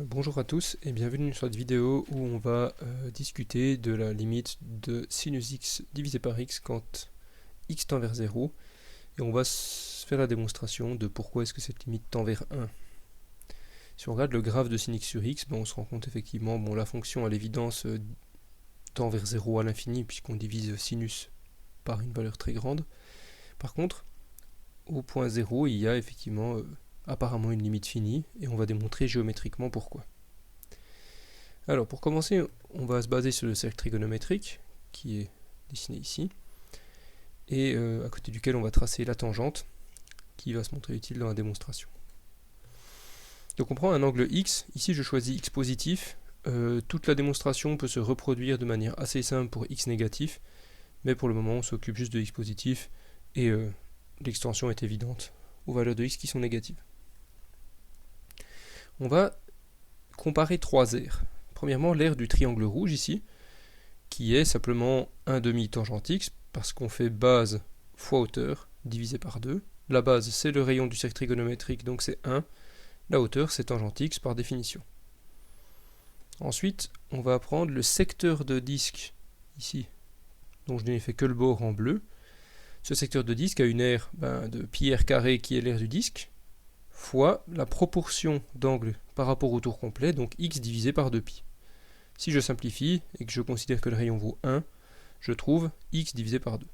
Bonjour à tous et bienvenue sur cette vidéo où on va discuter de la limite de sinus x divisé par x quand x tend vers 0 et on va faire la démonstration de pourquoi est-ce que cette limite tend vers 1. Si on regarde le graphe de sin x sur x, on se rend compte effectivement, la fonction à l'évidence tend vers 0 à l'infini puisqu'on divise sinus par une valeur très grande. Par contre, au point 0, il y a effectivement apparemment une limite finie, et on va démontrer géométriquement pourquoi. Alors pour commencer, on va se baser sur le cercle trigonométrique, qui est dessiné ici, et à côté duquel on va tracer la tangente, qui va se montrer utile dans la démonstration. Donc on prend un angle x, ici je choisis x positif, toute la démonstration peut se reproduire de manière assez simple pour x négatif, mais pour le moment on s'occupe juste de x positif, et l'extension est évidente aux valeurs de x qui sont négatives. On va comparer trois aires. Premièrement, l'aire du triangle rouge ici, qui est simplement 1/2 tangente x, parce qu'on fait base fois hauteur divisé par 2. La base, c'est le rayon du cercle trigonométrique, donc c'est 1. La hauteur, c'est tangente x par définition. Ensuite, on va prendre le secteur de disque, ici, dont je n'ai fait que le bord en bleu. Ce secteur de disque a une aire de pi r carré, qui est l'aire du disque, fois la proportion d'angle par rapport au tour complet, donc x divisé par 2pi. Si je simplifie et que je considère que le rayon vaut 1, je trouve x divisé par 2.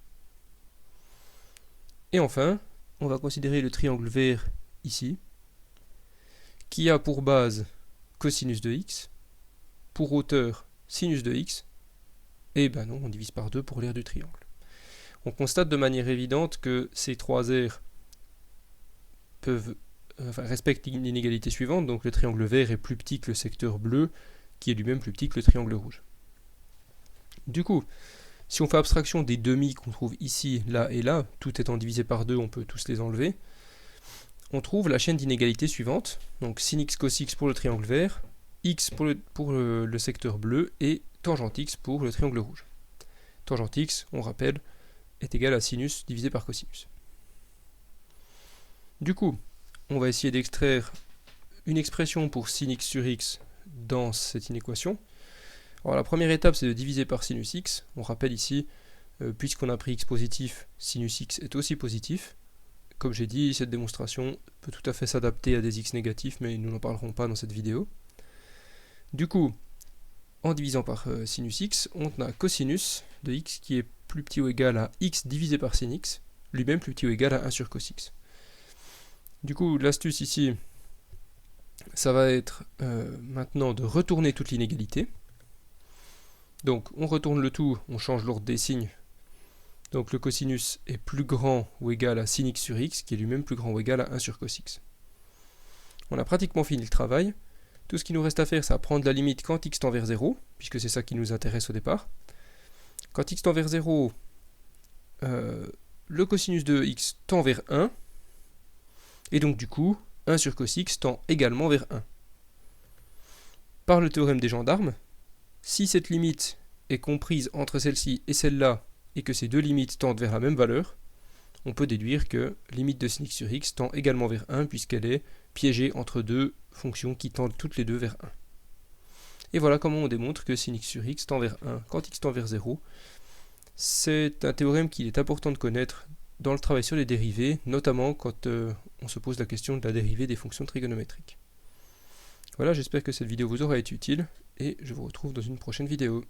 Et enfin, on va considérer le triangle vert ici, qui a pour base cosinus de x, pour hauteur sinus de x, et non, on divise par 2 pour l'aire du triangle. On constate de manière évidente que ces trois aires respectent l'inégalité suivante, donc le triangle vert est plus petit que le secteur bleu, qui est lui-même plus petit que le triangle rouge. Du coup, si on fait abstraction des demi qu'on trouve ici, là et là, tout étant divisé par 2, on peut tous les enlever, on trouve la chaîne d'inégalité suivante, donc sin x cos x pour le triangle vert, x pour le secteur bleu, et tangente x pour le triangle rouge. Tangente x, on rappelle, est égal à sinus divisé par cosinus. Du coup, on va essayer d'extraire une expression pour sin x sur x dans cette inéquation. Alors la première étape, c'est de diviser par sinus x. On rappelle ici, puisqu'on a pris x positif, sinus x est aussi positif. Comme j'ai dit, cette démonstration peut tout à fait s'adapter à des x négatifs, mais nous n'en parlerons pas dans cette vidéo. Du coup, en divisant par sinus x, on a cosinus de x qui est plus petit ou égal à x divisé par sin x, lui-même plus petit ou égal à 1 sur cos x. Du coup, l'astuce ici, ça va être maintenant de retourner toute l'inégalité. Donc on retourne le tout, on change l'ordre des signes. Donc le cosinus est plus grand ou égal à sin x sur x, qui est lui-même plus grand ou égal à 1 sur cos x. On a pratiquement fini le travail. Tout ce qui nous reste à faire, c'est prendre la limite quand x tend vers 0, puisque c'est ça qui nous intéresse au départ. Quand x tend vers 0, le cosinus de x tend vers 1, et donc du coup, 1 sur cos x tend également vers 1. Par le théorème des gendarmes, si cette limite est comprise entre celle-ci et celle-là, et que ces deux limites tendent vers la même valeur, on peut déduire que limite de sin x sur x tend également vers 1, puisqu'elle est piégée entre deux fonctions qui tendent toutes les deux vers 1. Et voilà comment on démontre que sin x sur x tend vers 1 quand x tend vers 0. C'est un théorème qu'il est important de connaître dans le travail sur les dérivées, notamment quand on se pose la question de la dérivée des fonctions trigonométriques. Voilà, j'espère que cette vidéo vous aura été utile, et je vous retrouve dans une prochaine vidéo.